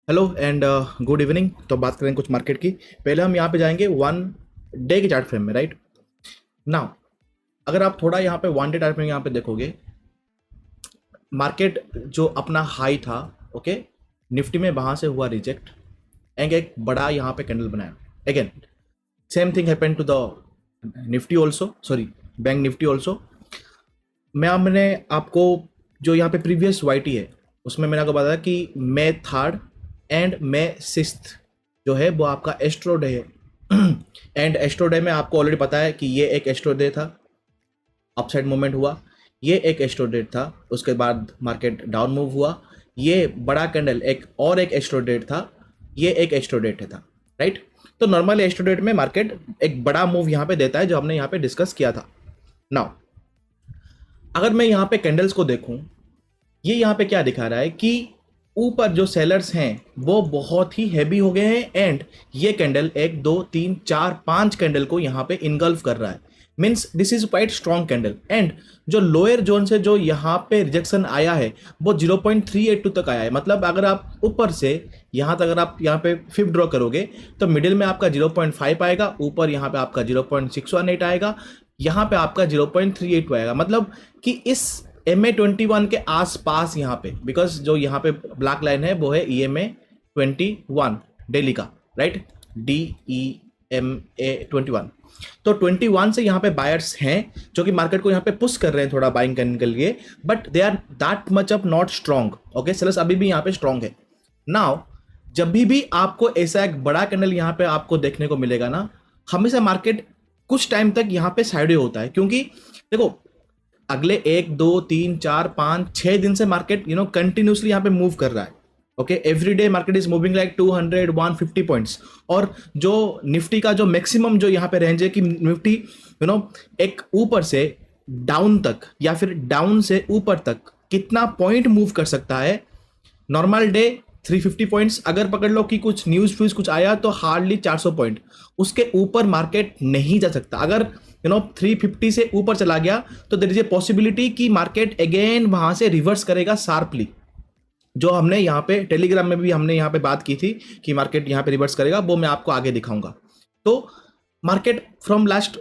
Hello and good evening. तो बात करें कुछ मार्केट की। पहले हम यहाँ पे जाएंगे वन डे के चार्ट फ्रेम में, राइट नाउ। अगर आप थोड़ा यहाँ पे वन डे चार्ट फ्रेम यहाँ पे देखोगे, मार्केट जो अपना हाई था, ओके, निफ्टी में वहां से हुआ रिजेक्ट एंड एक बड़ा यहाँ पे कैंडल बनाया। Again same thing happened to the Nifty also, sorry bank Nifty also. मैंने आपको जो यहाँ पे प्रीवियस वाईटी है उसमें मैंने आपको बताया कि मे थर्ड एंड मे सिक्स्थ जो है वो आपका एस्ट्रो डे है। एंड एस्ट्रो डे में आपको ऑलरेडी पता है कि ये एक एस्ट्रो डे था, अपसाइड मूवमेंट हुआ। ये एक एस्ट्रो डेट था, उसके बाद मार्केट डाउन मूव हुआ। ये बड़ा कैंडल एक एस्ट्रो डेट था, ये एक एस्ट्रो डेट था, राइट। तो नॉर्मल एस्ट्रो डेट में मार्केट एक बड़ा मूव यहाँ पे देता है, जो हमने यहाँ पे डिस्कस किया था। नाउ अगर मैं यहाँ पे कैंडल्स को देखूं, ये यहाँ पे क्या दिखा रहा है कि ऊपर जो सेलर्स हैं वो बहुत ही हैवी हो गए हैं एंड ये कैंडल एक दो तीन चार पांच कैंडल को यहाँ पे इनगल्फ कर रहा है। Means this is quite strong candle. And जो लोअर जोन से जो यहाँ पे रिजेक्शन आया है वो 0.382 तक आया है। मतलब अगर आप ऊपर से यहाँ तक अगर आप यहाँ पे फिफ्थ ड्रॉ करोगे तो मिडिल में आपका 0.5 आएगा, ऊपर यहाँ पे आपका 0.618 आएगा, यहाँ पे आपका 0.38 आएगा। मतलब कि इस MA21 के आसपास यहाँ पे, बिकॉज जो यहाँ पे ब्लैक लाइन है वो है EMA21 डेली का, राइट, DEMA21। तो 21 से यहाँ पे बायर्स हैं जो कि मार्केट को यहाँ पे पुश कर रहे हैं थोड़ा बाइंग करने के लिए, but they are that much up not strong. Okay, sellers अभी भी यहाँ पे स्ट्रॉन्ग है। नाउ जब भी आपको ऐसा एक बड़ा कैंडल यहाँ पे आपको देखने को मिलेगा ना, हमेशा मार्केट कुछ टाइम तक यहाँ पे साइडवे होता है। क्योंकि देखो अगले एक दो तीन चार पाँच छः दिन से मार्केट कंटिन्यूसली यहाँ पे मूव कर रहा है। Okay, every day market is moving like 200 150 points. और जो निफ्टी का जो मैक्सिमम जो यहाँ पे रेंज है कि निफ्टी एक ऊपर से डाउन तक या फिर डाउन से ऊपर तक कितना पॉइंट मूव कर सकता है। नॉर्मल डे 350 पॉइंट्स अगर पकड़ लो कि कुछ न्यूज फ्यूज कुछ आया तो हार्डली 400 पॉइंट, उसके ऊपर मार्केट नहीं जा सकता। अगर 350 से ऊपर चला गया तो देयर इज ए पॉसिबिलिटी कि मार्केट अगेन वहां से रिवर्स करेगा शार्पली। जो हमने यहाँ पे टेलीग्राम में भी हमने यहाँ पे बात की थी कि मार्केट यहाँ पे रिवर्स करेगा, वो मैं आपको आगे दिखाऊंगा। तो market from last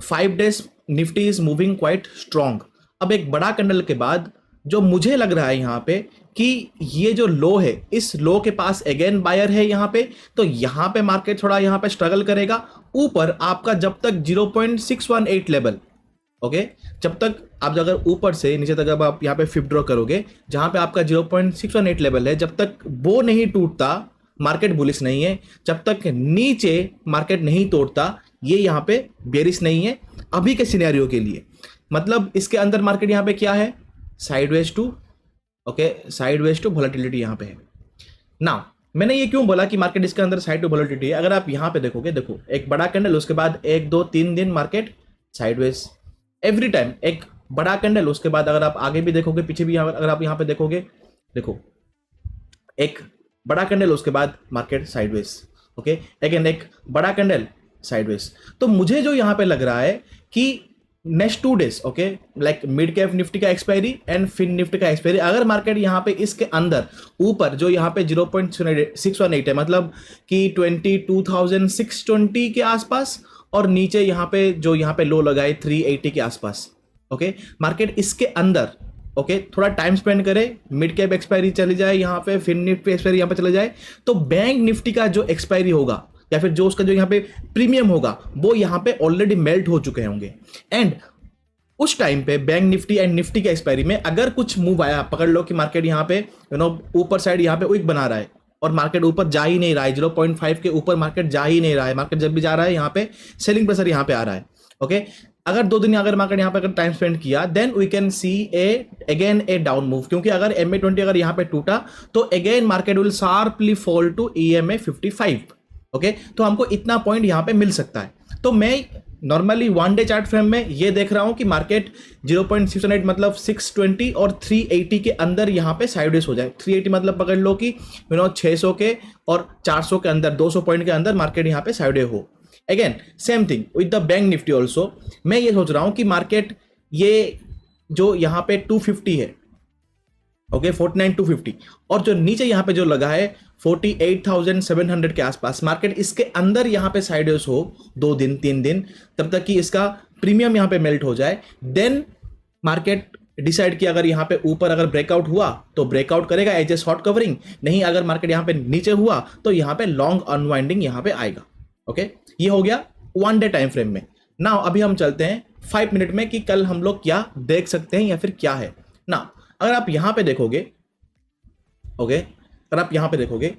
5 days Nifty is moving quite strong. अब एक बड़ा कैंडल के बाद जो मुझे लग रहा है यहाँ पे कि ये जो लो है, इस लो के पास अगेन बायर है यहाँ पे, तो यहाँ पे मार्केट थोड़ा यहाँ पे स्ट्रगल करेगा। ऊपर आपका जब तक 0.618 लेवल, ओके, जब तक आप अगर ऊपर से नीचे तक अब आप यहाँ पे फिफ्थ ड्रॉ करोगे जहाँ पे आपका 0.618 लेवल है, जब तक वो नहीं टूटता मार्केट बुलिश नहीं है। जब तक नीचे मार्केट नहीं तोड़ता ये यहाँ पे बेरिश नहीं है अभी के सिनेरियो के लिए। मतलब इसके अंदर मार्केट यहाँ पे क्या है, sideways to, okay, sideways to volatility यहाँ पे है। नाउ मैंने ये क्यों बोला कि मार्केट इसके अंदर साइड टू वोलेटिलिटी है। अगर आप यहाँ पे देखोगे, देखो एक बड़ा कैंडल, उसके बाद एक दो तीन दिन मार्केट साइडवेज, एवरी टाइम एक बड़ा कैंडल, उसके बाद अगर आप आगे भी देखोगे पीछे भी अगर आप यहाँ पे देखोगे, देखो एक बड़ा कैंडल उसके बाद मार्केट साइडवेज, ओके, अगेन एक बड़ा कैंडल साइडवेज। तो मुझे जो यहाँ पे लग रहा है कि next 2 days, okay, like mid cap Nifty का एक्सपायरी एंड फिन निफ्टी का एक्सपायरी, अगर मार्केट यहाँ पे इसके अंदर ऊपर जो यहाँ पे 0.618 है, मतलब कि 22,620 के आसपास, और नीचे यहाँ पे जो यहाँ पे लो लगाए 380 के आसपास, ओके, मार्केट इसके अंदर, ओके, थोड़ा टाइम स्पेंड करे, मिड कैप एक्सपायरी चली जाए यहाँ पे, फिन निफ्टी एक्सपायरी यहाँ पे चले जाए, तो बैंक निफ्टी का जो एक्सपायरी होगा या फिर जो उसका जो यहाँ पे प्रीमियम होगा वो यहाँ पे ऑलरेडी मेल्ट हो चुके होंगे। एंड उस टाइम पे बैंक निफ्टी एंड निफ्टी के एक्सपायरी में अगर कुछ मूव आया, पकड़ लो कि मार्केट यहाँ पे ऊपर साइड यहाँ पे विक बना रहा है और मार्केट ऊपर जा ही नहीं रहा है, 0.5 के ऊपर मार्केट जा ही नहीं रहा है। मार्केट जब भी जा रहा है यहाँ पे सेलिंग प्रेशर यहाँ पे आ रहा है, ओके। अगर 2 दिन अगर मार्केट यहाँ पे अगर टाइम स्पेंड किया then we can see again a down move. क्योंकि अगर MA20 अगर यहाँ पे टूटा तो अगेन market will sharply fall to EMA55, okay. तो हमको इतना पॉइंट यहाँ पे मिल सकता है। तो मैं normally one day chart frame में ये देख रहा हूँ कि मार्केट 0.618 मतलब 620 और 380 के अंदर यहाँ पे साइडवेज हो जाए। 380 मतलब पकड़ लो कि 600 के और 400 के अंदर, 200 पॉइंट के अंदर मार्केट यहाँ पे साइडवेज हो। Again same thing with the bank Nifty also. मैं ये सोच रहा हूँ कि मार्केट ये जो यहाँ पे 250 है, ओके 49,250, और जो नीचे यहाँ पे जो लगा है 48,700 के आसपास, मार्केट इसके अंदर यहाँ पे साइडवेज हो 2 दिन 3 दिन, तब तक कि इसका प्रीमियम यहाँ पे मेल्ट हो जाए, देन मार्केट डिसाइड किया अगर यहाँ पे ऊपर अगर ब्रेकआउट हुआ तो ब्रेकआउट करेगा एज ए शॉर्ट कवरिंग, नहीं अगर मार्केट यहाँ पे नीचे हुआ तो यहाँ पे लॉन्ग अनवाइंडिंग यहाँ पे आएगा। ओके, ये हो गया 1 डे टाइम फ्रेम में। नाउ अभी हम चलते हैं 5 मिनट में कि कल हम लोग क्या देख सकते हैं या फिर क्या है। नाउ अगर आप यहां पे देखोगे, ओके, अगर आप यहां पे देखोगे,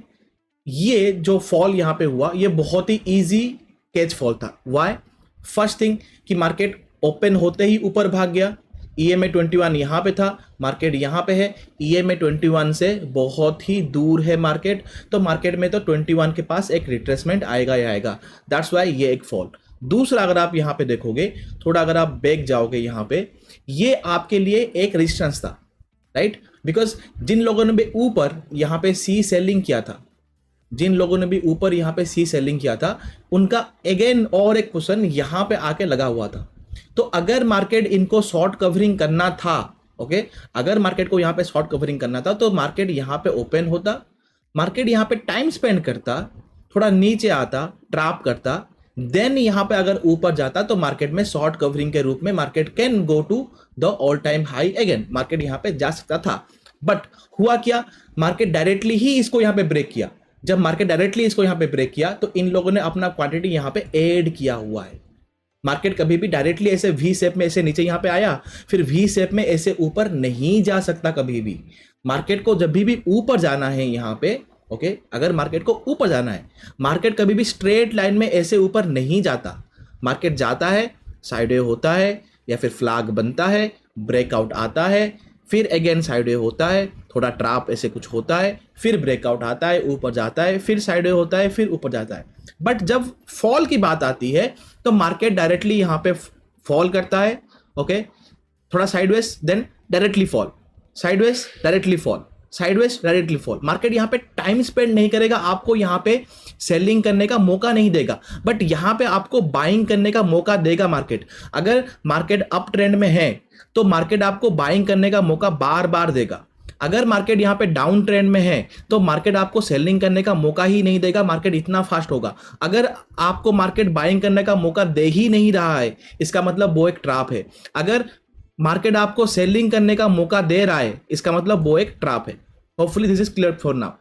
ये जो फॉल यहां पे हुआ ये बहुत ही इजी कैच फॉल था। व्हाई? फर्स्ट थिंग कि मार्केट ओपन होते ही ऊपर भाग गया, EMA 21 यहां पे था, मार्केट यहां पे है, EMA 21 से बहुत ही दूर है मार्केट, तो मार्केट में तो 21 के पास एक रिट्रेसमेंट आएगा ही आएगा, दैट्स वाई ये एक फॉल। दूसरा अगर आप यहां पे देखोगे, थोड़ा अगर आप बैक जाओगे यहां पे, ये आपके लिए एक रेजिस्टेंस था, राइट? बिकॉज जिन लोगों ने भी ऊपर यहां पे सी सेलिंग किया था, जिन लोगों ने भी ऊपर यहां पे सी सेलिंग किया था, उनका अगेन और एक क्वेश्चन यहां पे आके लगा हुआ था। तो अगर मार्केट इनको शॉर्ट कवरिंग करना था, ओके, अगर मार्केट को यहां पे शॉर्ट कवरिंग करना था तो मार्केट यहां पे ओपन होता, मार्केट यहां पे टाइम स्पेंड करता, थोड़ा नीचे आता, ट्रैप करता, देन यहां पे अगर ऊपर जाता तो मार्केट में शॉर्ट कवरिंग के रूप में market can go to the all time high again, market यहां पे जा सकता था। बट हुआ क्या, मार्केट डायरेक्टली ही इसको यहां पे ब्रेक किया। जब मार्केट डायरेक्टली इसको यहां पे ब्रेक किया तो इन लोगों ने अपना क्वांटिटी यहां पे ऐड किया हुआ है। मार्केट कभी भी डायरेक्टली ऐसे वी शेप में ऐसे नीचे यहां पे आया फिर वी शेप में ऐसे ऊपर नहीं जा सकता कभी भी। मार्केट को जब भी ऊपर जाना है यहां पे, ओके, अगर मार्केट को ऊपर जाना है, मार्केट कभी भी स्ट्रेट लाइन में ऐसे ऊपर नहीं जाता। मार्केट जाता है, साइडवे होता है या फिर फ्लैग बनता है, ब्रेकआउट आता है, फिर अगेन साइडवे होता है, थोड़ा ट्रैप ऐसे कुछ होता है, फिर ब्रेकआउट आता है, ऊपर जाता है, फिर साइडवे होता है, फिर ऊपर जाता है। बट जब फॉल की बात आती है तो मार्केट डायरेक्टली यहां पे फॉल करता है, ओके, थोड़ा sideways, then directly fall, sideways directly fall, sideways directly fall. Market यहां पे टाइम स्पेंड नहीं करेगा, आपको यहां पे सेलिंग करने का मौका नहीं देगा, बट यहां पे आपको बाइंग करने का मौका देगा मार्केट। अगर मार्केट अप ट्रेंड में है तो मार्केट आपको बाइंग करने का मौका बार बार देगा। अगर मार्केट यहां पे डाउन ट्रेंड में है तो मार्केट आपको सेलिंग करने का मौका ही नहीं देगा, मार्केट इतना फास्ट होगा। अगर आपको मार्केट बाइंग करने का मौका दे ही नहीं रहा है, इसका मतलब वो एक ट्रैप है। अगर मार्केट आपको सेलिंग करने का मौका दे रहा है, इसका मतलब वो एक ट्रैप है। Hopefully this is clear for now.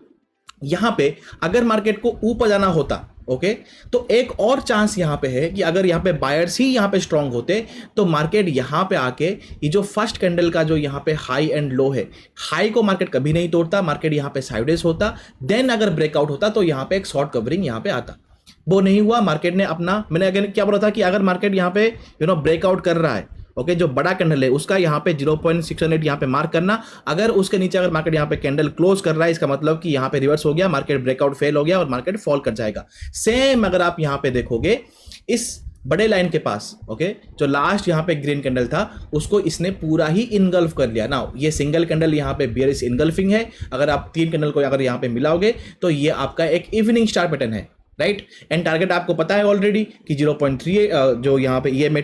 यहां पे अगर मार्केट को ऊपर जाना होता, ओके, तो एक और चांस यहां पे है कि अगर यहां पे बायर्स ही यहां पे स्ट्रांग होते तो मार्केट यहां पे आके ये जो फर्स्ट कैंडल का जो यहां पे हाई एंड लो है, हाई को मार्केट कभी नहीं तोड़ता, मार्केट यहां पे साइडवेज होता, देन अगर ब्रेकआउट होता तो यहां पे एक शॉर्ट कवरिंग यहां पे आता। वो नहीं हुआ, मार्केट ने अपना, मैंने अगर क्या बोला था कि अगर मार्केट यहां पे ब्रेकआउट कर रहा है, ओके, जो बड़ा कैंडल है उसका यहाँ पे 0.608 यहाँ पे मार्क करना। अगर उसके नीचे अगर मार्केट यहाँ पे कैंडल क्लोज कर रहा है, इसका मतलब कि यहाँ पे रिवर्स हो गया, मार्केट ब्रेकआउट फेल हो गया और मार्केट फॉल कर जाएगा। सेम अगर आप यहाँ पे देखोगे इस बड़े लाइन के पास, ओके, जो लास्ट यहाँ पे ग्रीन कैंडल था उसको इसने पूरा ही इनगल्फ कर लिया ना। ये सिंगल कैंडल यहाँ पे बियरिश इनगल्फिंग है। अगर आप 3 कैंडल को अगर यहाँ पे मिलाओगे तो ये आपका एक इवनिंग स्टार पैटर्न है, राइट। एंड टारगेट आपको पता है ऑलरेडी कि 0.3 जो यहाँ पे EMA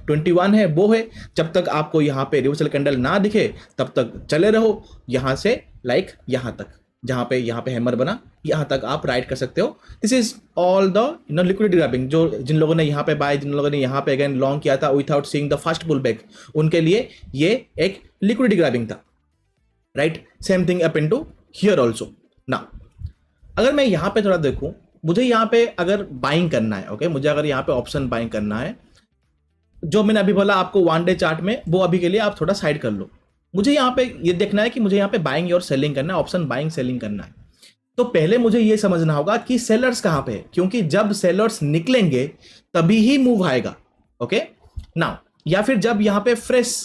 21 है वो है। जब तक आपको यहाँ पे रिवर्सल कैंडल ना दिखे तब तक चले रहो, यहाँ से लाइक यहाँ तक, जहाँ पे हैमर बना यहाँ तक आप राइड कर सकते हो। This is all the liquidity grabbing. जो जिन लोगों ने यहाँ पे बाय, जिन लोगों ने यहाँ पे अगेन लॉन्ग किया था without seeing the first pull back, उनके लिए ये एक लिक्विडिटी ग्रैबिंग था, right. Same thing up into here also. Now अगर मैं यहाँ पे थोड़ा देखूं, मुझे यहाँ पे अगर बाइंग करना है, ओके, मुझे अगर यहाँ पे ऑप्शन बाइंग करना है, जो मैंने अभी बोला आपको 1 डे चार्ट में, वो अभी के लिए आप थोड़ा साइड कर लो। मुझे यहाँ पे ये देखना है कि मुझे यहाँ पे बाइंग और सेलिंग करना है, ऑप्शन बाइंग सेलिंग करना है। तो पहले मुझे ये समझना होगा कि सेलर्स कहाँ पे है, क्योंकि जब सेलर्स निकलेंगे तभी ही मूव आएगा, ओके। नाउ या फिर जब यहाँ पे फ्रेश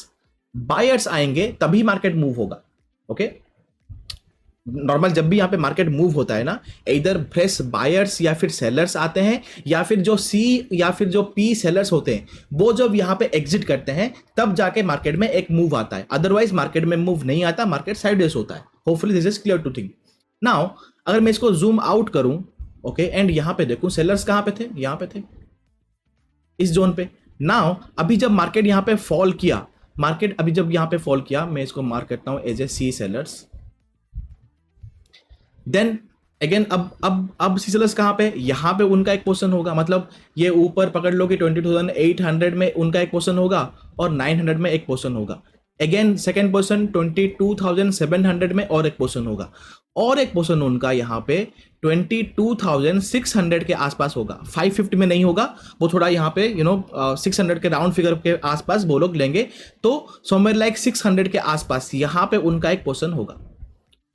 बायर्स आएंगे तभी मार्केट मूव होगा, ओके। नॉर्मल जब भी यहाँ पे मार्केट मूव होता है ना, इधर फ्रेश बायर्स या फिर सेलर्स आते हैं, या फिर जो सी या फिर जो पी सेलर्स होते हैं वो जब यहाँ पे एग्जिट करते हैं तब जाके मार्केट में एक मूव आता है। अदरवाइज मार्केट में मूव नहीं आता, मार्केट साइडवेज होता है। Hopefully this is clear to think. Now अगर मैं इसको जूम आउट करूं, ओके, एंड यहाँ पे देखूं सेलर्स कहाँ पे थे, यहाँ पे थे इस जोन पे। नाउ अभी जब मार्केट यहाँ पे फॉल किया मार्केट अभी जब यहाँ पे फॉल किया, मैं इसको मार्क करता हूं as a C sellers, then again अब सी सेलर्स कहाँ पे, यहाँ पे उनका एक पोर्शन होगा, मतलब ये ऊपर पकड़ लो कि 22,800 में उनका एक पोर्शन होगा और 900 में एक पोर्शन होगा। अगेन सेकेंड पोर्शन 22,700 में और एक पोर्शन होगा, और एक पोर्शन उनका यहाँ पे 22,600 के आसपास होगा। 550 में नहीं होगा, वो थोड़ा यहाँ पे 600 के राउंड फिगर के आसपास वो लोग लेंगे, तो समवेयर लाइक 600 के आसपास यहाँ पे उनका एक पोर्शन होगा।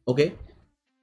ओके,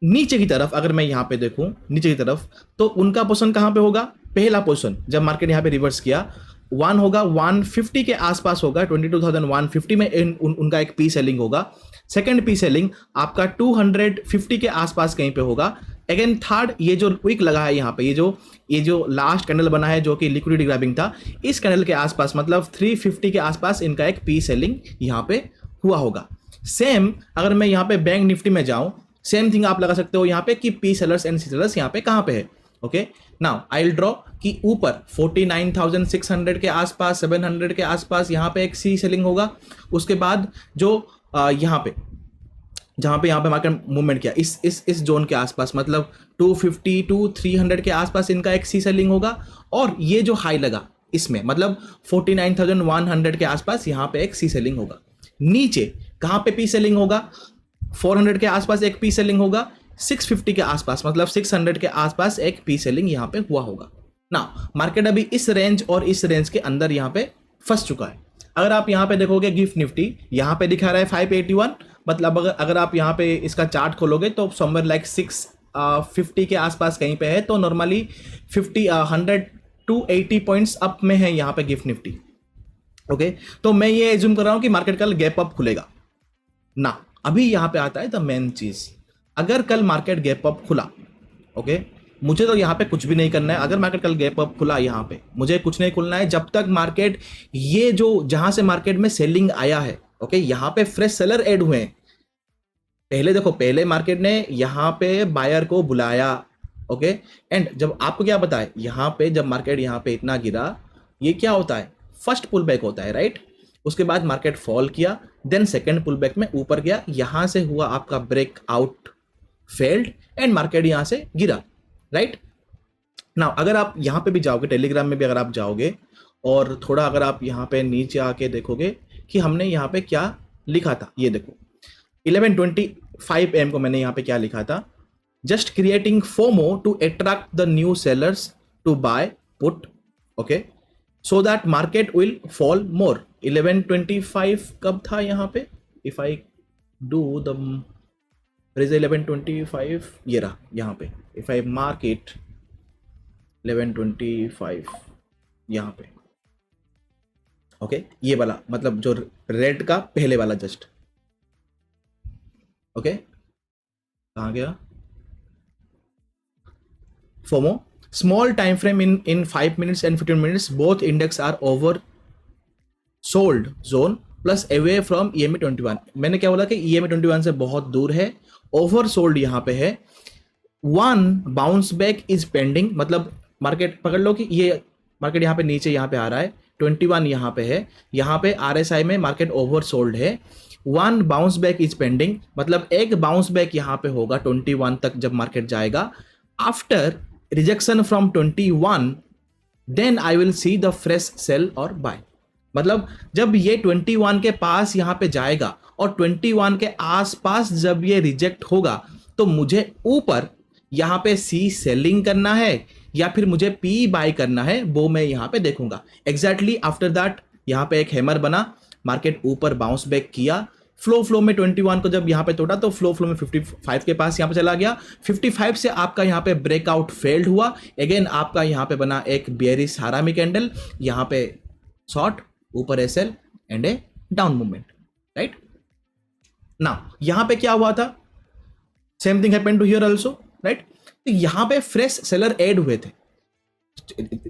नीचे की तरफ अगर मैं यहाँ पे देखूं नीचे की तरफ, तो उनका पोर्शन कहाँ पे होगा, पहला पोर्शन जब मार्केट यहाँ पे रिवर्स किया, वन होगा 150 के आसपास होगा, 22,150 में उनका एक पी सेलिंग होगा। सेकंड पी सेलिंग आपका 250 के आसपास कहीं पे होगा। अगेन थर्ड, ये जो विक लगा है यहाँ पे, ये जो लास्ट कैंडल बना है जो कि लिक्विडिटी ग्रैबिंग था, इस कैंडल के आसपास मतलब 350 के आसपास इनका एक पी सेलिंग यहाँ पे हुआ होगा। सेम अगर मैं यहाँ पे बैंक निफ्टी में जाऊं, सेम थिंग आप लगा सकते हो यहाँ पे कि P sellers and C sellers यहाँ पे कहाँ पे है। Okay, now I will draw कि ऊपर 49,600 के आसपास 700 के आसपास यहाँ पे एक सी सेलिंग होगा। उसके बाद जो यहाँ पे जहाँ पे यहाँ पे मार्केट मूवमेंट किया इस जोन के आसपास, मतलब 250 टू 300 के आसपास इनका एक सी सेलिंग होगा, और ये जो हाई लगा इसमें मतलब 49,100 के आसपास यहाँ पे एक सी सेलिंग होगा। नीचे कहाँ पे पी सेलिंग होगा, 400 के आसपास एक पी सेलिंग होगा, 650 के आसपास मतलब 600 के आसपास एक पी सेलिंग यहाँ पे हुआ होगा ना। मार्केट अभी इस रेंज और इस रेंज के अंदर यहाँ पे फंस चुका है। अगर आप यहाँ पे देखोगे गिफ्ट निफ्टी यहाँ पे दिखा रहा है 581, मतलब अगर आप यहाँ पे इसका चार्ट खोलोगे तो समवेयर लाइक 650 के आसपास कहीं पे है, तो नॉर्मली 100 टू 80 पॉइंट्स अप में है यहाँ पे गिफ्ट निफ्टी। ओके, तो मैं ये एज्यूम कर रहा हूँ कि मार्केट कल गैप अप खुलेगा ना। अभी यहाँ पे आता है द मेन चीज, अगर कल मार्केट गैप अप खुला, ओके, मुझे तो यहाँ पे कुछ भी नहीं करना है। अगर मार्केट कल गैप अप खुला यहाँ पे, मुझे कुछ नहीं खुलना है जब तक मार्केट ये जो जहां से मार्केट में सेलिंग आया है, ओके, यहाँ पे फ्रेश सेलर ऐड हुए हैं। पहले देखो, पहले मार्केट ने यहाँ पे बायर को बुलाया, ओके, एंड जब आपको क्या पता है, यहाँ पे जब मार्केट यहाँ पे इतना गिरा, ये क्या होता है, फर्स्ट पुल बैक होता है, राइट। उसके बाद मार्केट फॉल किया, देन सेकंड पुल बैक में ऊपर गया, यहां से हुआ आपका break out, failed, and market यहां से गिरा, राइट। नाउ अगर आप यहां पे भी जाओगे, टेलीग्राम में भी अगर आप जाओगे और थोड़ा अगर आप यहां पे नीचे आके देखोगे कि हमने यहां पे क्या लिखा था, ये देखो 11:25 AM को मैंने यहां पे क्या लिखा था, just creating FOMO to attract the new sellers to buy put, okay, so that market will fall more. 11:25 कब था यहाँ पे, इफ आई डू द 11:25, ये रहा यहाँ पे, इफ आई मार्क इट 11:25 यहाँ पे, ओके, ये वाला मतलब जो रेड का पहले वाला जस्ट, ओके, कहाँ गया FOMO, small time frame in 5 minutes and 15 minutes both index are over sold zone plus away from EMA 21। मैंने क्या बोला कि EMA 21 से बहुत दूर है, ओवर सोल्ड यहाँ पे है। One bounce back is pending, मतलब मार्केट पकड़ लो कि ये मार्केट यहाँ पे नीचे यहाँ पे आ रहा है, 21 यहाँ पे है, यहाँ पे RSI में मार्केट ओवर सोल्ड है। One bounce back is pending, मतलब एक बाउंस बैक यहाँ पे होगा 21 तक जब मार्केट जाएगा। After rejection from 21 then I will see the fresh sell और बाय, मतलब जब ये 21 के पास यहाँ पे जाएगा और 21 के आसपास जब ये रिजेक्ट होगा, तो मुझे ऊपर यहाँ पे सी सेलिंग करना है या फिर मुझे पी बाय करना है, वो मैं यहाँ पे देखूंगा। एग्जैक्टली आफ्टर दैट यहाँ पे एक हैमर बना, मार्केट ऊपर बाउंस बैक किया, फ्लो में 21 को जब यहाँ पे तोड़ा तो फ्लो में 55 के पास यहाँ पे चला गया। 55 से आपका यहाँ पे ब्रेकआउट फेल्ड हुआ, अगेन आपका यहाँ पे बना एक बेयरिश हारामी कैंडल, यहाँ पे शॉर्ट, ऊपर SL and a down movement, right. Now यहाँ पे क्या हुआ था, same thing happened to here also, right. तो यहाँ पे फ्रेश सेलर ऐड हुए थे,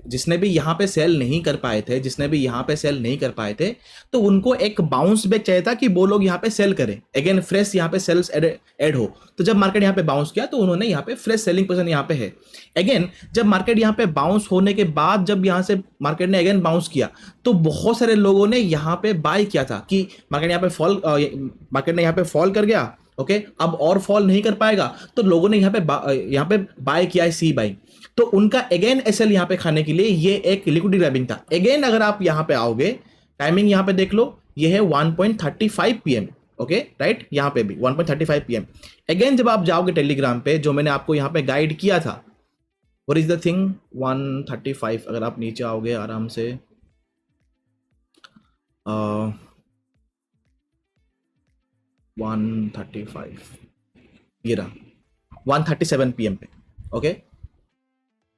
जिसने भी यहाँ पे सेल नहीं कर पाए थे, जिसने भी यहाँ पे सेल नहीं कर पाए थे, तो उनको एक बाउंस बैक चाहिए था कि वो लोग यहाँ पे सेल करें, अगेन फ्रेश यहाँ पे सेल्स ऐड हो। तो जब मार्केट यहाँ पे बाउंस किया तो उन्होंने यहाँ पे फ्रेश सेलिंग पोजीशन यहाँ पे है। अगेन जब मार्केट यहाँ पे बाउंस होने के बाद जब यहाँ से मार्केट ने अगेन बाउंस किया तो बहुत सारे लोगों ने यहाँ पे बाय किया था कि मार्केट यहाँ पे मार्केट ने यहाँ पे फॉल कर गया, ओके अब और फॉल नहीं कर पाएगा, तो लोगों ने यहाँ पे बाय किया है, सी बाइंग। तो उनका अगेन एसएल यहाँ पे खाने के लिए ये एक लिक्विडिटी ग्रैबिंग था। अगेन अगर आप यहाँ पे आओगे, टाइमिंग यहाँ पे देख लो, ये है 1.35 पीएम, ओके राइट, यहाँ पे भी 1.35 पीएम। अगेन जब आप जाओगे टेलीग्राम पे, जो मैंने आपको यहाँ पे गाइड किया था, व्हाट इज द थिंग 135, अगर आप नीचे आओगे आराम से 135, ये रहा 137 पीएम पे, ओके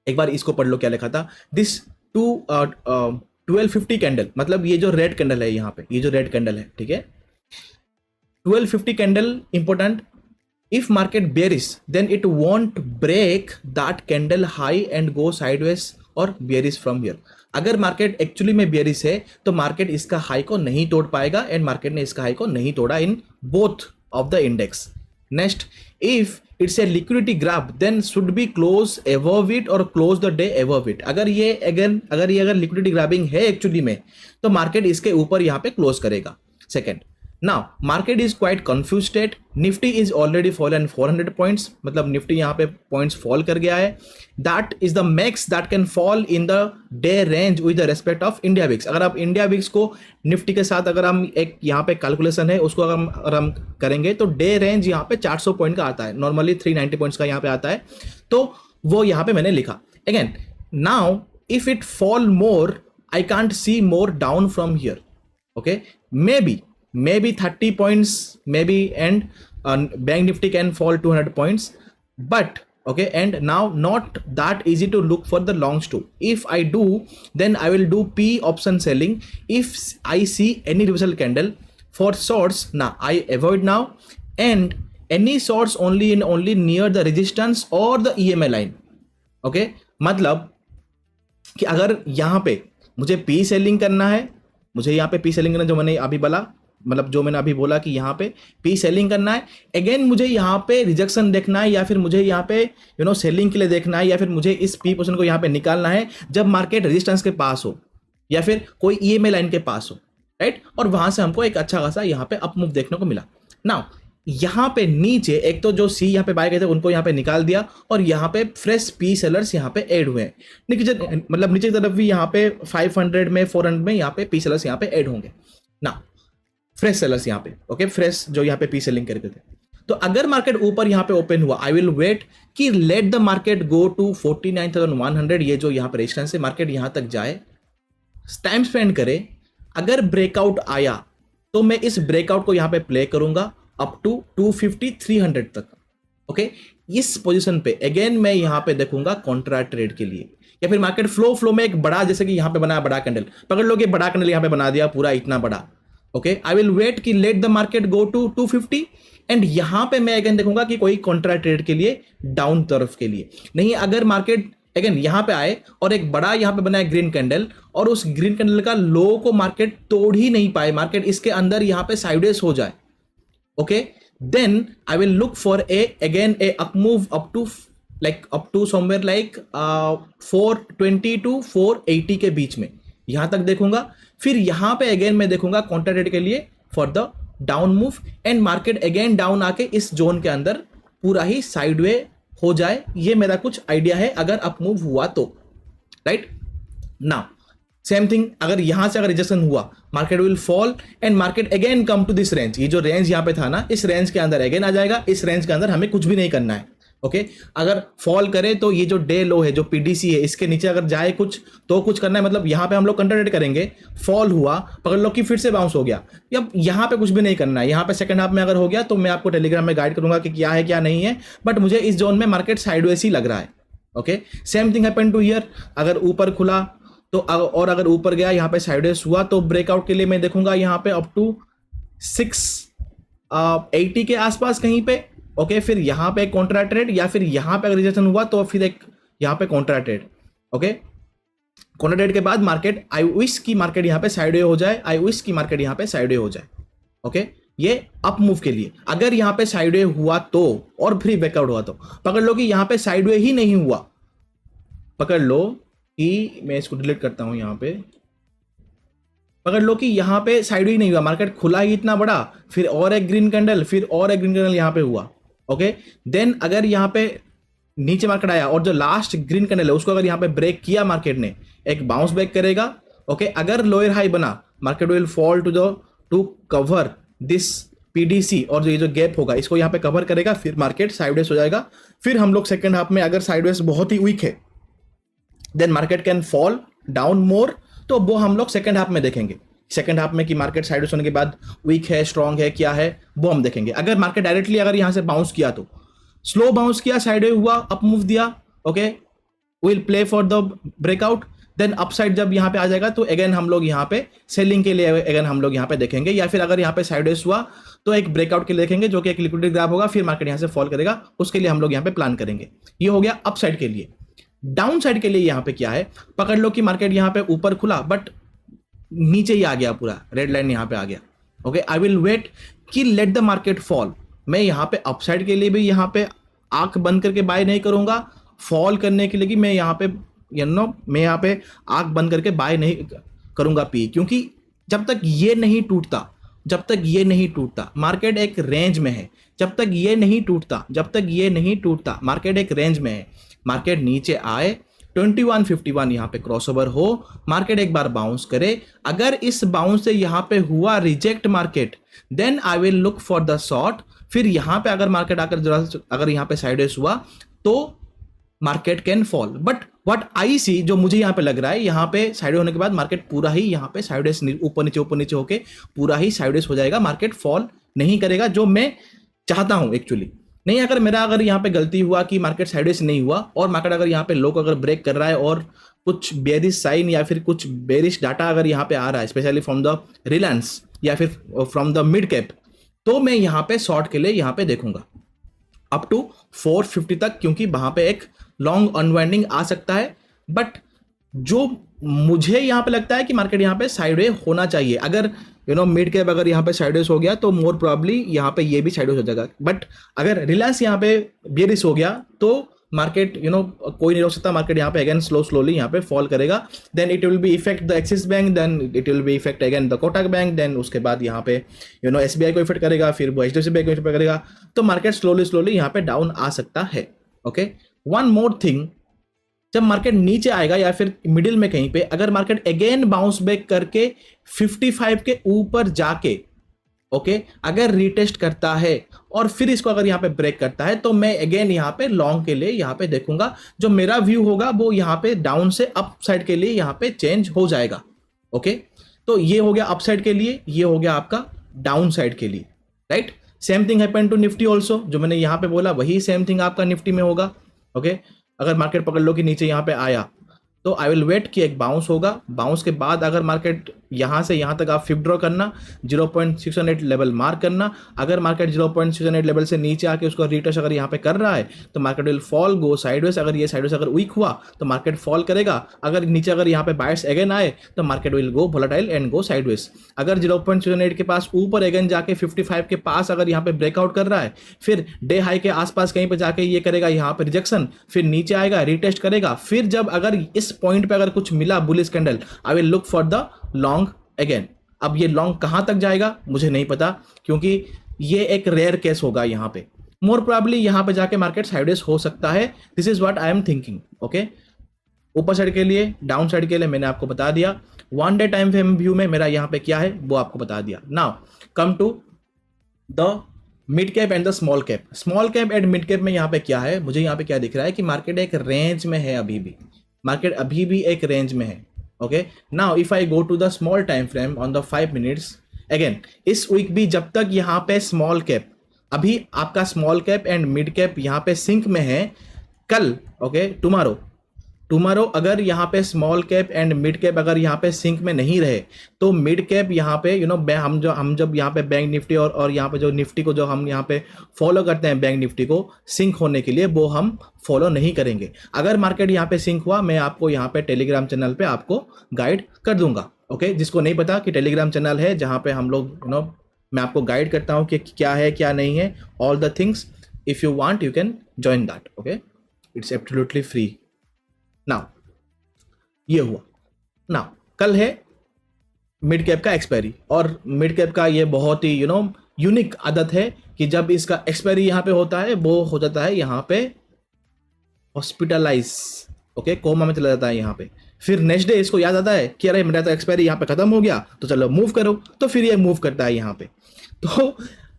एक बार इसको पढ़ लो क्या लिखा था। दिस 1250 कैंडल, मतलब ये जो रेड कैंडल है यहाँ पे, ये जो रेड कैंडल है, ठीक है 1250 candle important. If market bearish then it won't break that candle high and go sideways और बेरिश फ्रॉम हियर। अगर मार्केट एक्चुअली में बेरिश है तो मार्केट इसका हाई को नहीं तोड़ पाएगा, एंड मार्केट ने इसका हाई को नहीं तोड़ा in both of the index. Next, if it's a liquidity graph then should be close above it और close the day above it. अगर ये लिक्विडिटी ग्रैबिंग है एक्चुअली में, तो मार्केट इसके ऊपर यहाँ पे क्लोज करेगा। Second, now market is quite confuse state, Nifty is already fallen 400 points, मतलब निफ्टी यहाँ पे पॉइंट्स फॉल कर गया है। That is the max that can fall in the day range with the respect of India VIX. अगर आप India VIX को Nifty के साथ अगर हम एक यहाँ पे कैलकुलेशन है उसको अगर हम करेंगे तो डे रेंज यहाँ पे 400 पॉइंट का आता है, नॉर्मली 390 पॉइंट्स का यहाँ पे आता है, तो वो यहाँ पे मैंने लिखा। Again now if it fall more I can't see more down from here, okay maybe 30 points maybe, and bank nifty can fall 200 points, but okay, and now not that easy to look for the longs too. If I do, then I will do P option selling if I see any reversal candle. For shorts now I avoid now, and any shorts only near the resistance or the EMA line, okay, मतलब कि अगर यहाँ पे मुझे P selling करना है, मुझे यहाँ पे पी सेलिंग करना, जो मैंने अभी बोला, मतलब जो मैंने अभी बोला कि यहाँ पे पी सेलिंग करना है, अगेन मुझे यहाँ पे रिजेक्शन देखना है, या फिर मुझे यहाँ पे सेलिंग के लिए देखना है, या फिर मुझे इस पी पोजीशन को यहाँ पे निकालना है जब मार्केट रेजिस्टेंस के पास हो या फिर कोई ईएमए लाइन के पास हो, राइट, और वहां से हमको एक अच्छा खासा यहाँ पे अप मूव देखने को मिला। नाउ यहाँ पे नीचे एक तो जो सी यहाँ पे बाय गए थे उनको यहाँ पे निकाल दिया, और यहाँ पे फ्रेश पी सेलर्स यहाँ पे ऐड हुए हैं, मतलब नीचे की तरफ भी यहाँ पे 500 में 400 में यहाँ पे पी सेलर्स यहाँ पे ऐड होंगे ना, फ्रेश सेलर्स यहाँ पे, ओके फ्रेश जो यहाँ पे पी सेलिंग करते थे। तो अगर मार्केट ऊपर यहाँ पे ओपन हुआ, आई विल वेट कि let the market go to 49,100, ये जो यहाँ पे रेजिस्टेंस है, मार्केट यहाँ तक जाए, टाइम स्पेंड करे। अगर ब्रेकआउट आया तो मैं इस ब्रेकआउट को यहाँ पे प्ले करूंगा अप टू 250-300 तक, ओके इस पोजीशन पे अगेन मैं यहाँ पे देखूंगा कॉन्ट्रा ट्रेड के लिए, या फिर मार्केट फ्लो में एक बड़ा, जैसे कि यहाँ पे बना बड़ा कैंडल, पकड़ लो कि बड़ा कैंडल यहाँ पे बना दिया पूरा इतना बड़ा, ओके आई विल वेट कि let the market go to 250, and यहां पे मैं अगेन देखूंगा कि कोई कॉन्ट्रा ट्रेड के लिए डाउन तरफ के लिए नहीं। अगर मार्केट अगेन यहां पे आए और एक बड़ा यहां पे बना है ग्रीन कैंडल, और उस ग्रीन कैंडल का लो को मार्केट तोड़ ही नहीं पाए, मार्केट इसके अंदर यहां पे साइडवेज हो जाए, okay then I will look for a up move up to somewhere like 420 to 480 के बीच में, यहां तक देखूंगा। फिर यहां पे अगेन मैं देखूंगा कॉन्ट्रा ट्रेड के लिए for the down move, and market again down आके इस जोन के अंदर पूरा ही साइडवे हो जाए, ये मेरा कुछ आइडिया है अगर अप मूव हुआ तो, राइट। नाउ सेम थिंग, अगर यहां से अगर रिजेक्शन हुआ, market will fall and market again come to this range, ये जो रेंज यहां पे था ना, इस रेंज के अंदर अगेन आ जाएगा। इस रेंज के अंदर हमें कुछ भी नहीं करना है, ओके अगर फॉल करे तो ये जो डे लो है, जो पीडीसी है, इसके नीचे अगर जाए कुछ तो कुछ करना है, मतलब यहाँ पे हम लोग कंट्राट्रेड करेंगे। फॉल हुआ, पकड़ लो कि फिर से बाउंस हो गया, या यहाँ पे कुछ भी नहीं करना है। यहाँ पे सेकंड हाफ में अगर हो गया तो मैं आपको टेलीग्राम में गाइड करूंगा कि क्या है क्या नहीं है, बट मुझे इस जोन में मार्केट साइडवेज ही लग रहा है, okay same thing happen to here. अगर ऊपर खुला तो और अगर ऊपर गया, यहाँ पे साइडवेज हुआ तो ब्रेकआउट के लिए मैं देखूंगा यहाँ पे अप टू 680 के आसपास कहीं पे, ओके फिर यहाँ पे एक कॉन्ट्रा ट्रेड, या फिर यहाँ पे अगर रिजेक्शन हुआ तो फिर एक यहाँ पे contra trade, okay corner date के बाद मार्केट, आई विश की मार्केट यहाँ पे साइडवे हो जाए, आई विश की मार्केट यहाँ पे साइडवे हो जाए। ओके, ये अप मूव के लिए। अगर यहाँ पे साइडवे हुआ तो, और फिर बैकआउट हुआ तो, पकड़ लो कि यहाँ पे साइडवे ही नहीं हुआ, पकड़ लो कि मैं इसको डिलीट करता हूं, यहाँ पे पकड़ लो कि यहाँ पे साइडवे ही नहीं हुआ, मार्केट खुला ही इतना बड़ा, फिर और एक ग्रीन कैंडल, फिर और एक ग्रीन कैंडल यहाँ पे हुआ। ओके, देन अगर यहाँ पे नीचे मार्केट आया और जो लास्ट ग्रीन कैंडल है उसको अगर यहाँ पे ब्रेक किया मार्केट ने, एक बाउंस बैक करेगा। ओके, अगर लोअर हाई बना, market will fall to cover this PDC, और जो ये जो गैप होगा इसको यहाँ पे कवर करेगा, फिर मार्केट साइडवेज हो जाएगा। फिर हम लोग सेकंड हाफ में अगर साइडवेज बहुत ही वीक है, then market can fall down more, तो वो हम लोग सेकंड हाफ में देखेंगे। सेकंड हाफ में कि मार्केट साइडवेज होने के बाद वीक है, स्ट्रांग है, क्या है, वो हम देखेंगे। अगर मार्केट डायरेक्टली अगर यहां से बाउंस किया, तो स्लो बाउंस किया, साइडवे हुआ, अप मूव दिया, okay, will play for the breakout. Then upside जब यहाँ पे आ जाएगा तो अगेन हम लोग यहाँ पे सेलिंग के लिए अगेन हम लोग यहाँ पे देखेंगे, या फिर अगर यहाँ पे साइडवेज हुआ तो एक ब्रेकआउट के लिए देखेंगे, जो कि एक लिक्विडिटी ग्रैब होगा, फिर मार्केट यहाँ से फॉल करेगा, उसके लिए हम लोग यहाँ पे प्लान करेंगे। ये हो गया अपसाइड के लिए। डाउन साइड के लिए यहाँ पे क्या है, पकड़ लो कि मार्केट यहाँ पे ऊपर खुला बट नीचे ही आ गया, पूरा रेड लाइन यहाँ पे आ गया। ओके, आई विल वेट कि लेट द मार्केट फॉल। मैं यहाँ पे अपसाइड के लिए भी यहाँ पे आंख बंद करके बाय नहीं करूंगा, फॉल करने के लिए कि मैं यहाँ पे मैं यहाँ पे आंख बंद करके बाय नहीं करूंगा पी, क्योंकि जब तक ये नहीं टूटता, जब तक ये नहीं टूटता, मार्केट एक रेंज में है, जब तक ये नहीं टूटता, जब तक ये नहीं टूटता, मार्केट एक रेंज में है। मार्केट नीचे आए, 2151 यहाँ पे क्रॉसओवर हो, मार्केट एक बार बाउंस करे, अगर इस बाउंस से यहाँ पे हुआ reject market, then I will look for the short. फिर यहाँ पे अगर मार्केट आकर जरा अगर यहाँ पे साइडवेज हुआ तो market can fall. But what I see, जो मुझे यहाँ पे लग रहा है, यहाँ पे साइडवेज होने के बाद मार्केट पूरा ही यहाँ पे साइडवेज ऊपर नीचे होके पूरा ही साइडवेज हो जाएगा, मार्केट फॉल नहीं करेगा, जो मैं चाहता हूं एक्चुअली। नहीं, अगर यहाँ पे गलती हुआ कि मार्केट साइडवेज नहीं हुआ और मार्केट अगर यहाँ पे लो को अगर ब्रेक कर रहा है और कुछ बेरिश साइन या फिर कुछ बेरिश डाटा अगर यहाँ पे आ रहा है, स्पेशली फ्रॉम द रिलायंस या फिर फ्रॉम द मिड कैप, तो मैं यहाँ पे शॉर्ट के लिए यहाँ पे देखूंगा अप टू 450 तक, क्योंकि वहां पे एक लॉन्ग अनवाइंडिंग आ सकता है। बट जो मुझे यहाँ पे लगता है कि मार्केट यहाँ पे साइडवे होना चाहिए, अगर मिड कैप अगर यहाँ पे साइडवेज हो गया तो मोर प्रॉब्ली यहाँ पे ये भी साइडवेज हो जाएगा। बट अगर रिलायंस यहाँ पे बेरिश हो गया तो मार्केट कोई नहीं रोक सकता, मार्केट यहाँ पे अगेन स्लोली यहाँ पे फॉल करेगा। Then it will be effect the Axis Bank, then it will be effect again the Kotak Bank, देन उसके बाद यहाँ पे एसबीआई को इफेक्ट करेगा, फिर वो एचडीएफसी बैंक को इफेक्ट करेगा, तो मार्केट स्लोली यहाँ पे डाउन आ सकता है। ओके, वन मोर थिंग, जब मार्केट नीचे आएगा या फिर मिडिल में कहीं पे अगर मार्केट अगेन बाउंस बैक करके 55 के ऊपर जाके ओके अगर रीटेस्ट करता है और फिर इसको अगर यहाँ पे ब्रेक करता है, तो मैं अगेन यहाँ पे लॉन्ग के लिए यहाँ पे देखूंगा। जो मेरा व्यू होगा वो यहाँ पे डाउन से अप साइड के लिए यहाँ पे चेंज हो जाएगा। ओके, तो ये हो गया अप साइड के लिए, ये हो गया आपका डाउन साइड के लिए, right. Same thing happen to Nifty also, जो मैंने यहाँ पे बोला वही सेम थिंग आपका निफ्टी में होगा। ओके, अगर मार्केट पकड़ लो कि नीचे यहाँ पे आया तो आई विल वेट कि एक बाउंस होगा, बाउंस के बाद अगर मार्केट यहाँ से यहाँ तक आप फिप ड्रॉ करना, 0.618 लेवल मार्क करना। अगर मार्केट 0.618 लेवल से नीचे आके उसको रिटेस्ट अगर यहाँ पे कर रहा है तो market will fall, go sideways. अगर ये साइडवेज अगर वीक हुआ तो मार्केट फॉल करेगा। अगर नीचे अगर यहाँ पे बायर्स अगेन आए तो market will go volatile and go sideways. अगर 0.618 के पास ऊपर अगेन जाके 55 के पास अगर यहाँ पे ब्रेकआउट कर रहा है, फिर डे हाई के आसपास कहीं पे जाके ये करेगा यहाँ पे रिजेक्शन, फिर नीचे आएगा रिटेस्ट करेगा, फिर जब अगर इस पॉइंट पे अगर कुछ मिला bullish candle, I will look for the long again. अब ये लॉन्ग कहां तक जाएगा मुझे नहीं पता, क्योंकि ये एक रेयर केस होगा। यहाँ पे मोर प्रोबेबली यहाँ पे जाके मार्केट साइडवेज हो सकता है। This is what I am thinking. Okay, ऊपर साइड के लिए, डाउन साइड के लिए मैंने आपको बता दिया। One day time frame view में मेरा यहाँ पे क्या है वो आपको बता दिया। Now come to the mid cap and the small cap. Small cap and mid cap में यहाँ पे क्या है, मुझे यहाँ पे क्या दिख रहा है कि मार्केट एक रेंज में है, अभी भी मार्केट अभी भी एक रेंज में है। Okay, now if I go to the small time frame on the 5 minutes, again इस वीक भी जब तक यहाँ पे स्मॉल कैप, अभी आपका small cap and mid cap यहाँ पे सिंक में है, कल ओके टुमारो टुमारो अगर यहाँ पे small cap and mid cap अगर यहाँ पे सिंक में नहीं रहे, तो मिड कैप यहाँ पे हम जब यहाँ पे बैंक निफ्टी और यहाँ पे जो निफ्टी को जो हम यहाँ पे फॉलो करते हैं बैंक निफ्टी को सिंक होने के लिए, वो हम फॉलो नहीं करेंगे। अगर मार्केट यहाँ पे सिंक हुआ, मैं आपको यहाँ पे टेलीग्राम चैनल पे आपको गाइड कर दूंगा। ओके, जिसको नहीं पता कि टेलीग्राम चैनल है जहाँ पे हम लोग मैं आपको गाइड करता हूँ कि क्या है क्या नहीं है, all the things. If you want you can join that. Okay, it's absolutely free. Now ये हुआ। नाउ कल है मिड कैप का एक्सपायरी, और मिड कैप का ये बहुत ही यूनिक आदत है कि जब इसका एक्सपायरी यहाँ पे होता है, वो हो जाता है यहाँ पे हॉस्पिटलाइज। ओके, कोमा में चला जाता है यहाँ पे। फिर नेक्स्ट डे इसको याद आता है कि अरे मेरा तो एक्सपायरी यहाँ पे खत्म हो गया, तो चलो मूव करो, तो फिर ये मूव करता है यहाँ पे। तो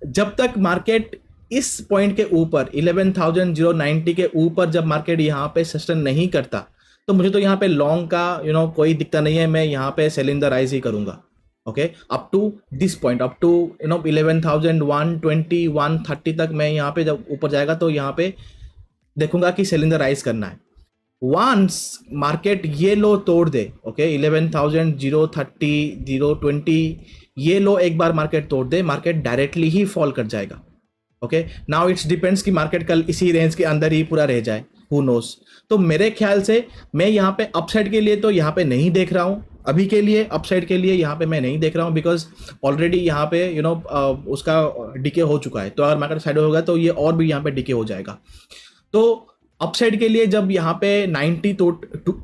जब तक मार्केट इस पॉइंट के ऊपर 11,090 के ऊपर जब मार्केट यहाँ पे सस्टेन नहीं करता, तो मुझे तो यहाँ पे लॉन्ग का कोई दिखता नहीं है। मैं यहाँ पे सेल इन द राइज ही करूंगा। Okay, up to this point, up to 11,120 130 तक मैं यहाँ पे जब ऊपर जाएगा तो यहाँ पे देखूंगा कि सेल इन द राइज करना है। वंस मार्केट ये लो तोड़ दे, ओके 11,030 020 ये लो एक बार मार्केट तोड़ दे, मार्केट डायरेक्टली ही फॉल कर जाएगा। ओके, नाउ इट्स डिपेंड्स कि मार्केट कल इसी रेंज के अंदर ही पूरा रह जाए, हु नोस। तो मेरे ख्याल से मैं यहाँ पे अपसाइड के लिए तो यहाँ पे नहीं देख रहा हूँ, अभी के लिए अपसाइड के लिए यहाँ पे मैं नहीं देख रहा हूँ, बिकॉज ऑलरेडी यहाँ पे उसका डिके हो चुका है। तो अगर मार्केट साइड होगा तो ये और भी यहाँ पे डिके हो जाएगा। तो अपसाइड के लिए जब यहाँ पे 90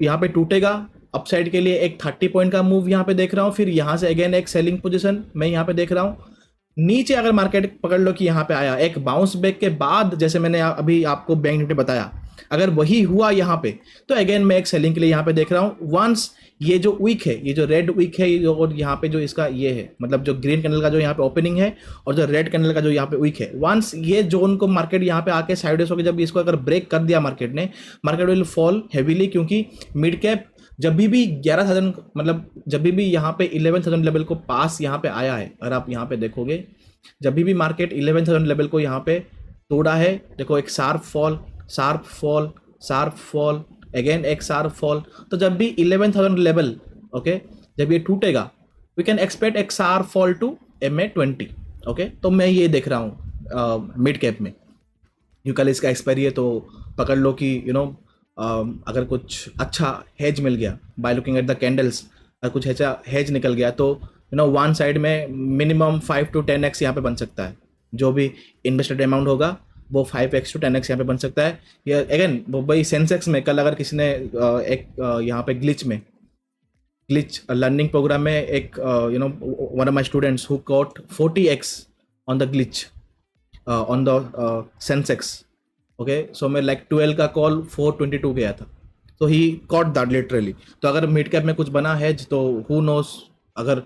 यहाँ पे टूटेगा, अपसाइड के लिए एक 30 पॉइंट का मूव यहाँ पे देख रहा हूँ। फिर यहाँ से अगेन एक सेलिंग पोजीशन मैं यहाँ पे देख रहा हूँ। नीचे अगर मार्केट पकड़ लो कि यहाँ पे आया एक बाउंस बैक के बाद, जैसे मैंने अभी आपको बैंक निफ्टी बताया, अगर वही हुआ यहाँ पे, तो अगेन मैं एक सेलिंग के लिए यहाँ पे देख रहा हूँ। वंस ये जो वीक है, ये जो रेड वीक है, और यहाँ पे जो इसका ये है, मतलब जो ग्रीन कैंडल का जो यहाँ पे ओपनिंग है और जो रेड कैंडल का जो यहाँ पे वीक है, वंस ये जोन को मार्केट यहाँ पे आके साइडवेज होकर जब इसको अगर ब्रेक कर दिया मार्केट ने, मार्केट विल फॉल हेवीली। क्योंकि मिड कैप जब भी 11,000 मतलब जब भी यहाँ पे 11,000 लेवल को पास यहाँ पे आया है, अगर आप यहाँ पे देखोगे, जब भी मार्केट 11,000 लेवल को यहाँ पे तोड़ा है, देखो एक sharp fall, sharp fall, sharp fall, again एक शार्प फॉल। तो जब भी 11,000 लेवल, ओके, जब ये टूटेगा, वी कैन एक्सपेक्ट एक sharp fall to MA20। Okay, तो मैं ये देख रहा हूँ मिड कैप में। कल इसका एक्सपायरी है, तो पकड़ लो कि अगर कुछ अच्छा हेज मिल गया by looking at the candles, अगर कुछ अच्छा हेज निकल गया, तो वन साइड में मिनिमम 5 to 10x यहाँ पे बन सकता है। जो भी इन्वेस्टेड अमाउंट होगा वो 5x to 10x यहाँ पे बन सकता है। या अगेन वो भाई सेंसेक्स में कल अगर किसी ने एक यहाँ पे ग्लिच लर्निंग प्रोग्राम में एक one of my students who caught 40x on the glitch on the Sensex. Okay, so मैं लाइक 12 का कॉल 422 गया था, तो ही कॉट दैट लिटरली। तो अगर मिड कैप में कुछ बना है तो हु नोस, अगर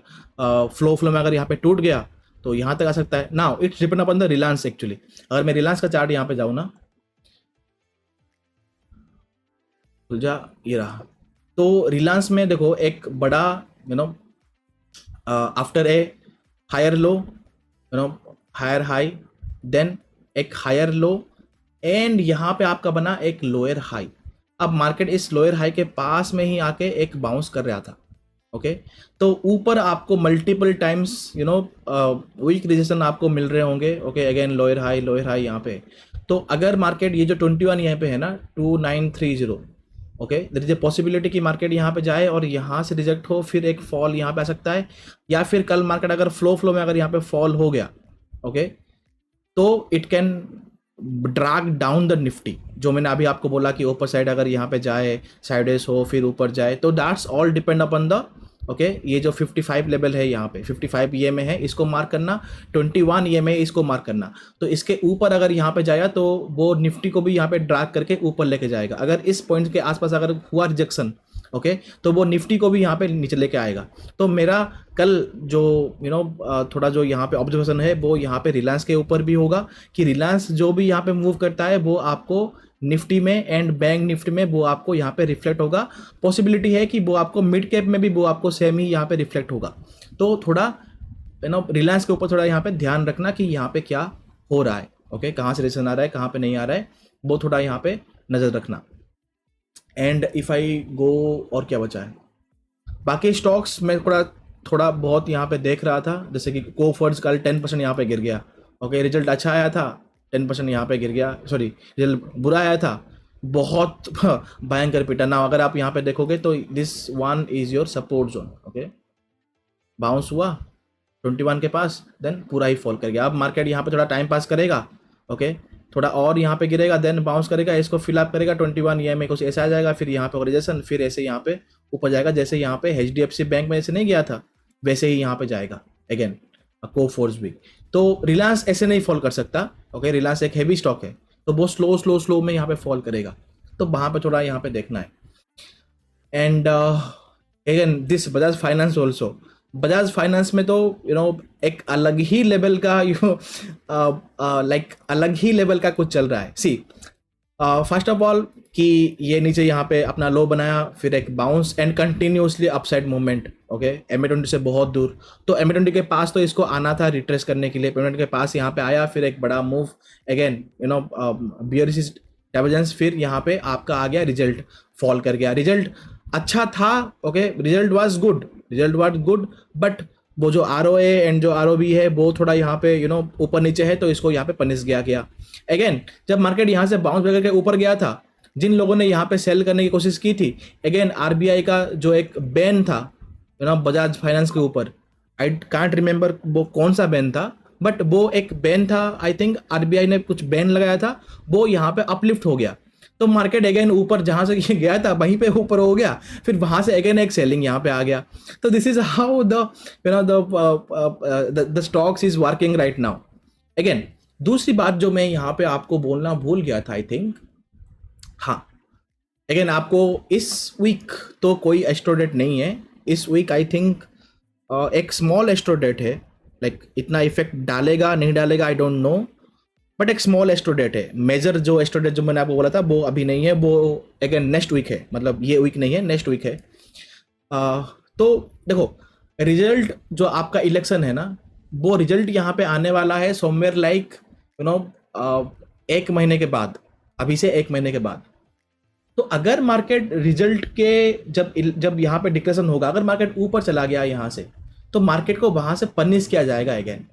फ्लो में अगर यहाँ पे टूट गया तो यहाँ तक आ सकता है। Now it's depend upon the Reliance actually. अगर मैं रिलायंस का चार्ट यहाँ पे जाऊँ ना, ये रहा, तो रिलायंस में देखो एक बड़ा after a higher low, higher high, then एक हायर लो, एंड यहाँ पे आपका बना एक लोअर हाई। अब मार्केट इस लोअर हाई के पास में ही आके एक बाउंस कर रहा था। ओके, तो ऊपर आपको मल्टीपल टाइम्स वीक रिजेक्शन आपको मिल रहे होंगे। ओके, अगेन लोअर हाई यहाँ पे। तो अगर मार्केट ये जो 21 यहाँ पे है ना 2930, okay, there is a possibility कि मार्केट यहाँ पे जाए और यहाँ से रिजेक्ट हो, फिर एक फॉल यहाँ पे आ सकता है। या फिर कल मार्केट अगर फ्लो में अगर यहाँ पे फॉल हो गया, ओके, तो it can drag down the Nifty. जो मैंने अभी आपको बोला कि ऊपर साइड अगर यहाँ पे जाए, साइडवेज हो, फिर ऊपर जाए, तो that's all depend upon the okay. ये जो 55 लेवल है यहाँ पे 55 ये में है, इसको मार्क करना, 21 ये में इसको मार्क करना। तो इसके ऊपर अगर यहाँ पे जाएगा तो वो निफ्टी को भी यहाँ पे ड्रैग करके ऊपर लेके जाएगा। अगर इस पॉइंट के आसपास अगर हुआ रिजेक्शन, ओके, तो वो निफ्टी को भी यहाँ पे नीचे लेके आएगा। तो मेरा कल जो थोड़ा जो यहाँ पे ऑब्जर्वेशन है वो यहाँ पे रिलायंस के ऊपर भी होगा कि रिलायंस जो भी यहाँ पे मूव करता है वो आपको निफ्टी में एंड बैंक निफ्टी में वो आपको यहाँ पे रिफ्लेक्ट होगा। पॉसिबिलिटी है कि वो आपको मिड कैप में भी वो आपको सेम ही यहाँ पे रिफ्लेक्ट होगा। तो थोड़ा रिलायंस के ऊपर थोड़ा यहाँ पे ध्यान रखना कि यहाँ पे क्या हो रहा है, ओके, कहाँ से रिजन आ रहा है, कहाँ पे नहीं आ रहा है, वो थोड़ा यहाँ पे नज़र रखना। एंड इफ आई गो, और क्या बचा है, बाकी स्टॉक्स में थोड़ा थोड़ा बहुत यहाँ पे देख रहा था, जैसे कि कोफर्ज कल 10% यहाँ पे गिर गया। ओके, रिजल्ट अच्छा आया था, 10% यहाँ पे गिर गया, सॉरी रिजल्ट बुरा आया था, बहुत भयंकर पिटा ना। अगर आप यहाँ पे देखोगे तो this one is your support zone. Okay, bounce हुआ 21 के पास, देन पूरा ही फॉल कर गया। अब मार्केट यहाँ पे थोड़ा टाइम पास करेगा, ओके, थोड़ा और यहाँ पे गिरेगा, देन बाउंस करेगा, इसको फिलअप करेगा 21 EMA कुछ ऐसा आ जाएगा, फिर यहाँ पे रिजेक्शन, फिर ऐसे यहाँ पे ऊपर जाएगा, जैसे यहाँ पे HDFC बैंक में ऐसे नहीं गया था वैसे ही यहाँ पे जाएगा अगेन कोफोर्स भी। तो रिलायंस ऐसे नहीं फॉल कर सकता। ओके, रिलायंस एक हैवी स्टॉक है, तो बहुत स्लो में यहाँ पे फॉल करेगा, तो वहाँ पे थोड़ा यहाँ पे देखना है। And again this Bajaj finance also, Bajaj finance में तो एक अलग ही लेवल का लाइक अलग ही लेवल का कुछ चल रहा है। सी फर्स्ट ऑफ ऑल कि ये नीचे यहाँ पे अपना लो बनाया, फिर एक bounce and continuously upside movement. Okay, MA20 से बहुत दूर, तो MA20 के पास तो इसको आना था रिट्रेस करने के लिए, पेमेंट के पास यहाँ पे आया, फिर एक बड़ा मूव अगेन बियरिश डाइवर्जेंस, फिर यहाँ पे आपका आ गया रिजल्ट, फॉल कर गया। रिजल्ट अच्छा था, okay, result was good, but वो जो ROA एंड जो ROB है वो थोड़ा यहाँ पे ऊपर नीचे है, तो इसको यहाँ पे पनिश गया। अगेन जब मार्केट यहाँ से बाउंस बैक करके ऊपर गया था, जिन लोगों ने यहाँ पे सेल करने की कोशिश की थी, अगेन RBI का जो एक बैन था बजाज फाइनेंस के ऊपर, आई कांट रिमेंबर वो कौन सा बैन था, बट वो एक बैन था, आई थिंक RBI ने कुछ बैन लगाया था, वो यहाँ पे अपलिफ्ट हो गया, तो मार्केट अगेन ऊपर जहां से ये गया था वहीं पे ऊपर हो गया, फिर वहां से अगेन एक सेलिंग यहाँ पे आ गया। तो this is how the stocks is working right now. Again दूसरी बात जो मैं यहाँ पे आपको बोलना भूल गया था, आई थिंक, हाँ, अगेन आपको इस वीक तो कोई एस्ट्रोडेट नहीं है, इस वीक आई थिंक एक स्मॉल एस्ट्रोडेट है, लाइक इतना इफेक्ट डालेगा नहीं डालेगा आई डोंट नो, बट एक स्मॉल एस्ट्रोडेट है। मेजर जो एस्ट्रोडेट जो मैंने आपको बोला था वो अभी नहीं है, वो अगेन नेक्स्ट वीक है, मतलब ये वीक नहीं है, नेक्स्ट वीक है। तो देखो, रिजल्ट जो आपका इलेक्शन है ना, वो रिजल्ट यहाँ पे आने वाला है समवेयर लाइक एक महीने के बाद, अभी से एक महीने के बाद। तो अगर मार्केट रिजल्ट के जब यहाँ पे डिक्लेरेशन होगा, अगर मार्केट ऊपर चला गया यहाँ से, तो मार्केट को वहां से पनिश किया जाएगा अगेन।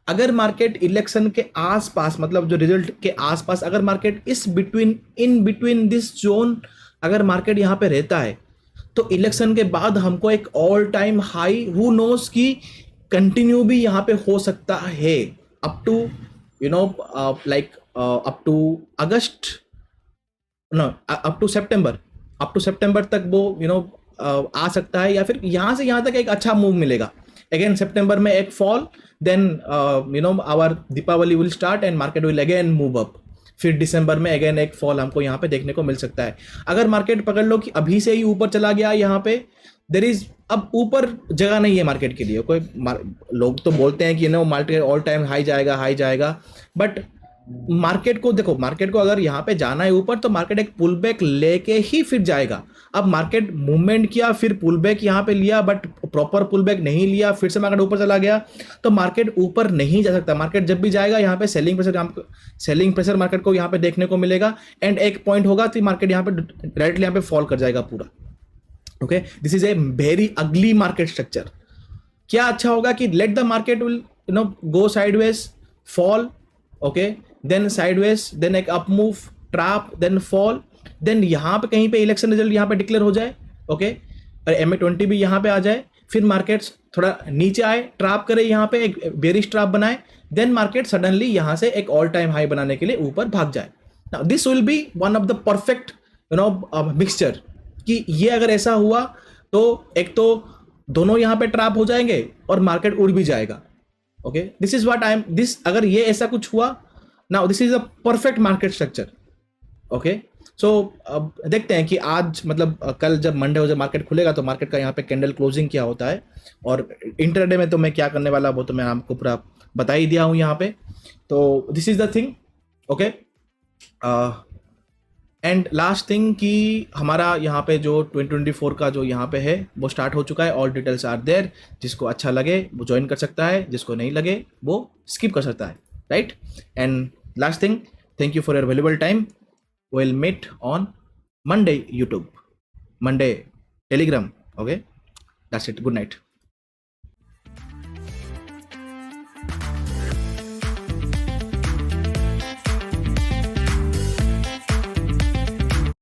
अगर मार्केट इलेक्शन के आसपास, मतलब जो रिजल्ट के आसपास, अगर market in between this zone अगर मार्केट यहाँ पे रहता है, तो इलेक्शन के बाद हमको एक all time high, who knows की कंटिन्यू भी यहाँ पे हो सकता है up to like up to August, no up to सितंबर तक वो आ सकता है, या फिर यहाँ से यहाँ तक एक अच्छा मूव मिलेगा। अगेन सितंबर में एक fall, then our Deepawali will start and market will again move up, फिर दिसंबर में अगेन एक फॉल हमको यहाँ पे देखने को मिल सकता है। अगर मार्केट पकड़ लो कि अभी से ही ऊपर चला गया यहाँ पे, देर इज अब ऊपर जगह नहीं है मार्केट के लिए। कोई लोग तो बोलते हैं कि मार्केट ऑल टाइम हाई जाएगा, बट मार्केट को देखो, मार्केट को अगर यहाँ पे जाना है ऊपर, तो मार्केट एक पुल बैक लेके ही फिर जाएगा। अब मार्केट मूवमेंट किया, फिर पुल बैक यहाँ पे लिया, बट प्रॉपर पुल बैक नहीं लिया, फिर से मार्केट ऊपर चला गया, तो मार्केट ऊपर नहीं जा सकता। मार्केट जब भी जाएगा यहाँ पे सेलिंग प्रेशर मार्केट को यहाँ पे देखने को मिलेगा, एंड एक पॉइंट होगा तो मार्केट यहाँ पे डायरेक्टली यहाँ पे फॉल कर जाएगा पूरा। Okay, this is a very ugly market structure. क्या अच्छा होगा कि let the market will go sideways, fall, okay, then sideways, then एक up move, trap, then fall, then यहाँ पे कहीं पे इलेक्शन रिजल्ट यहाँ पे डिक्लेयर हो जाए, ओके, और MA20 भी यहाँ पे आ जाए, फिर मार्केट थोड़ा नीचे आए, ट्रैप करे, यहाँ पे एक बेरिश ट्रैप बनाए, देन मार्केट सडनली यहाँ से एक ऑल टाइम हाई बनाने के लिए ऊपर भाग जाए। Now this will be one of the perfect mixture, कि ये अगर ऐसा हुआ तो एक तो दोनों यहाँ पे ट्रैप हो जाएंगे और मार्केट उड़ भी जाएगा। Okay, this is what I am this, अगर ये ऐसा कुछ हुआ, now this is a perfect market structure. Okay, so अब देखते हैं कि आज, मतलब कल जब मंडे हो, जब मार्केट खुलेगा, तो मार्केट का यहाँ पे कैंडल क्लोजिंग क्या होता है, और इंटरडे में तो मैं क्या करने वाला वो तो मैं आपको पूरा बता ही दिया हूँ यहाँ पे। तो this is the thing. Okay, and last thing कि हमारा यहाँ पे जो 2024 का जो यहाँ पे है वो स्टार्ट हो चुका है, ऑल डिटेल्स आर देयर, जिसको अच्छा लगे वो ज्वाइन कर सकता है, जिसको नहीं लगे वो स्किप कर सकता है, right. And last thing, thank you for your valuable time. We'll meet on Monday YouTube, Monday Telegram. Okay, that's it. Good night.